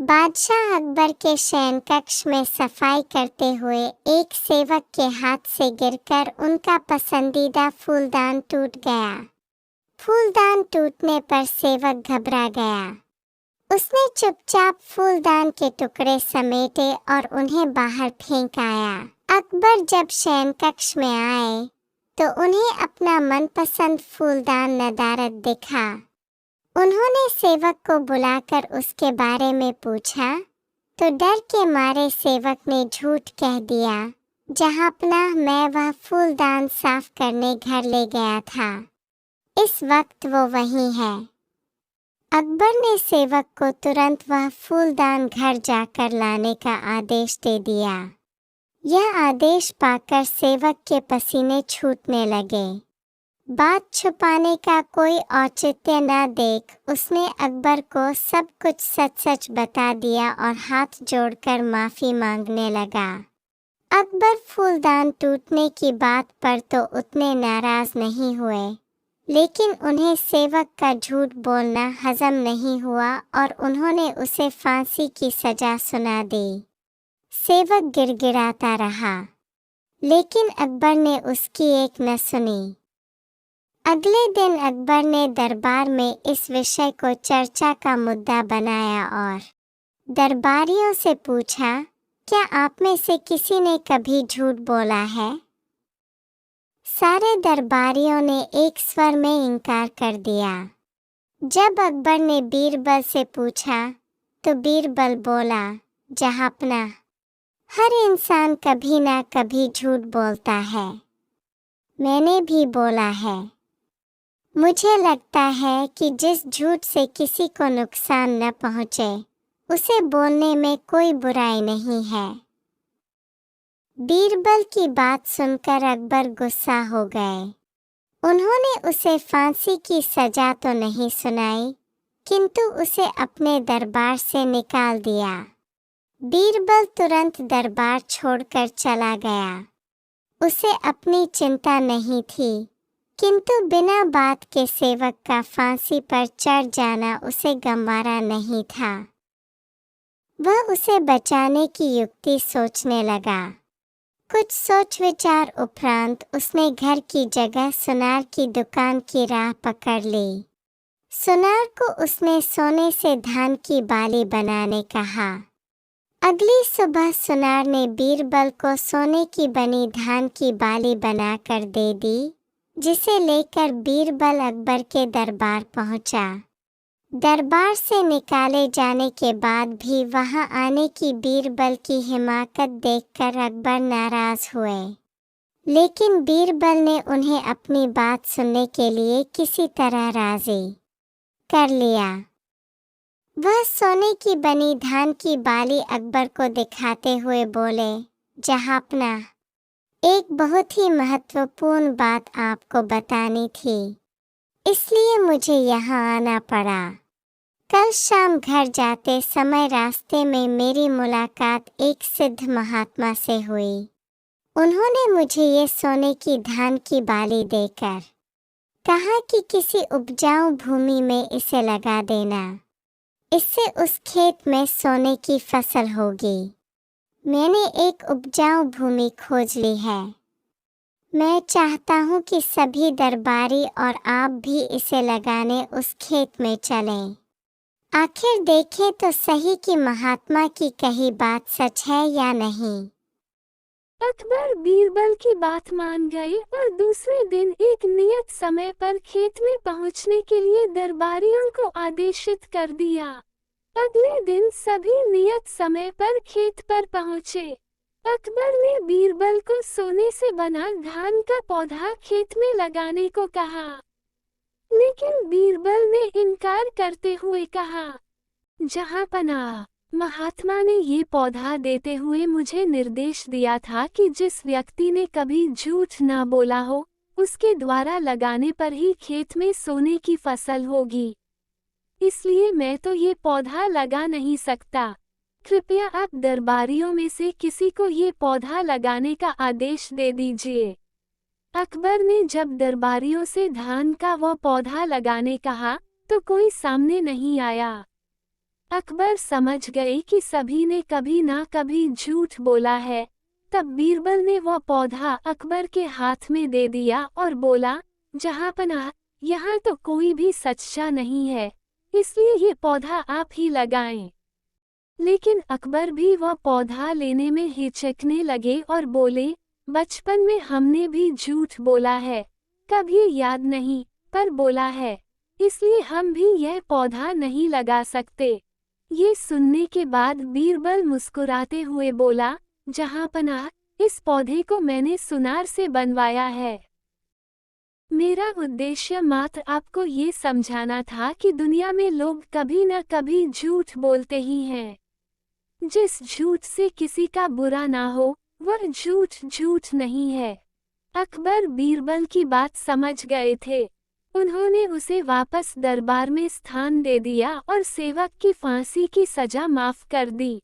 बादशाह अकबर के शयन कक्ष में सफाई करते हुए एक सेवक के हाथ से गिरकर उनका पसंदीदा फूलदान टूट गया। फूलदान टूटने पर सेवक घबरा गया। उसने चुपचाप फूलदान के टुकड़े समेटे और उन्हें बाहर फेंक आया। अकबर जब शयन कक्ष में आए तो उन्हें अपना मनपसंद फूलदान नदारद दिखा। उन्होंने सेवक को बुलाकर उसके बारे में पूछा तो डर के मारे सेवक ने झूठ कह दिया, जहाँपनाह मैं वह फूलदान साफ करने घर ले गया था। इस वक्त वो वहीं है। अकबर ने सेवक को तुरंत वह फूलदान घर जाकर लाने का आदेश दे दिया। यह आदेश पाकर सेवक के पसीने छूटने लगे। बात छुपाने का कोई औचित्य न देख उसने अकबर को सब कुछ सच सच बता दिया और हाथ जोड़कर माफी मांगने लगा। अकबर फूलदान टूटने की बात पर तो उतने नाराज नहीं हुए, लेकिन उन्हें सेवक का झूठ बोलना हजम नहीं हुआ और उन्होंने उसे फांसी की सजा सुना दी। सेवक गिड़गिड़ाता रहा, लेकिन अकबर ने उसकी एक न सुनी। अगले दिन अकबर ने दरबार में इस विषय को चर्चा का मुद्दा बनाया और दरबारियों से पूछा, क्या आप में से किसी ने कभी झूठ बोला है? सारे दरबारियों ने एक स्वर में इनकार कर दिया। जब अकबर ने बीरबल से पूछा तो बीरबल बोला, जहाँपनाह हर इंसान कभी ना कभी झूठ बोलता है। मैंने भी बोला है। मुझे लगता है कि जिस झूठ से किसी को नुकसान न पहुँचे उसे बोलने में कोई बुराई नहीं है। बीरबल की बात सुनकर अकबर गुस्सा हो गए। उन्होंने उसे फांसी की सजा तो नहीं सुनाई, किंतु उसे अपने दरबार से निकाल दिया। बीरबल तुरंत दरबार छोड़कर चला गया। उसे अपनी चिंता नहीं थी, किंतु बिना बात के सेवक का फांसी पर चढ़ जाना उसे गंवारा नहीं था। वह उसे बचाने की युक्ति सोचने लगा। कुछ सोच विचार उपरांत उसने घर की जगह सुनार की दुकान की राह पकड़ ली। सुनार को उसने सोने से धान की बाली बनाने कहा। अगली सुबह सुनार ने बीरबल को सोने की बनी धान की बाली बनाकर दे दी, जिसे लेकर बीरबल अकबर के दरबार पहुंचा। दरबार से निकाले जाने के बाद भी वहां आने की बीरबल की हिमाकत देखकर अकबर नाराज हुए, लेकिन बीरबल ने उन्हें अपनी बात सुनने के लिए किसी तरह राजी कर लिया। वह सोने की बनी धान की बाली अकबर को दिखाते हुए बोले, जहाँपनाह एक बहुत ही महत्वपूर्ण बात आपको बतानी थी, इसलिए मुझे यहाँ आना पड़ा। कल शाम घर जाते समय रास्ते में मेरी मुलाकात एक सिद्ध महात्मा से हुई। उन्होंने मुझे ये सोने की धान की बाली देकर कहा कि किसी उपजाऊ भूमि में इसे लगा देना, इससे उस खेत में सोने की फसल होगी। मैंने एक उपजाऊ भूमि खोज ली है। मैं चाहता हूँ कि सभी दरबारी और आप भी इसे लगाने उस खेत में चलें। आखिर देखें तो सही कि महात्मा की कही बात सच है या नहीं। अकबर बीरबल की बात मान गए और दूसरे दिन एक नियत समय पर खेत में पहुंचने के लिए दरबारियों को आदेशित कर दिया। अगले दिन सभी नियत समय पर खेत पर पहुंचे। अकबर ने बीरबल को सोने से बना धान का पौधा खेत में लगाने को कहा, लेकिन बीरबल ने इनकार करते हुए कहा, जहाँपनाह महात्मा ने ये पौधा देते हुए मुझे निर्देश दिया था कि जिस व्यक्ति ने कभी झूठ ना बोला हो उसके द्वारा लगाने पर ही खेत में सोने की फसल होगी, इसलिए मैं तो ये पौधा लगा नहीं सकता। कृपया आप दरबारियों में से किसी को ये पौधा लगाने का आदेश दे दीजिए। अकबर ने जब दरबारियों से धान का वो पौधा लगाने कहा तो कोई सामने नहीं आया। अकबर समझ गए कि सभी ने कभी ना कभी झूठ बोला है। तब बीरबल ने वह पौधा अकबर के हाथ में दे दिया और बोला, जहाँपनाह, यहाँ तो कोई भी सच्चा नहीं है, इसलिए ये पौधा आप ही लगाएं। लेकिन अकबर भी वह पौधा लेने में हिचकने लगे और बोले, बचपन में हमने भी झूठ बोला है, कभी याद नहीं, पर बोला है, इसलिए हम भी यह पौधा नहीं लगा सकते। ये सुनने के बाद बीरबल मुस्कुराते हुए बोला, जहाँपनाह, इस पौधे को मैंने सुनार से बनवाया है। मेरा उद्देश्य मात्र आपको ये समझाना था कि दुनिया में लोग कभी न कभी झूठ बोलते ही हैं। जिस झूठ से किसी का बुरा ना हो, वह झूठ झूठ नहीं है। अकबर बीरबल की बात समझ गए थे। उन्होंने उसे वापस दरबार में स्थान दे दिया और सेवक की फांसी की सजा माफ कर दी।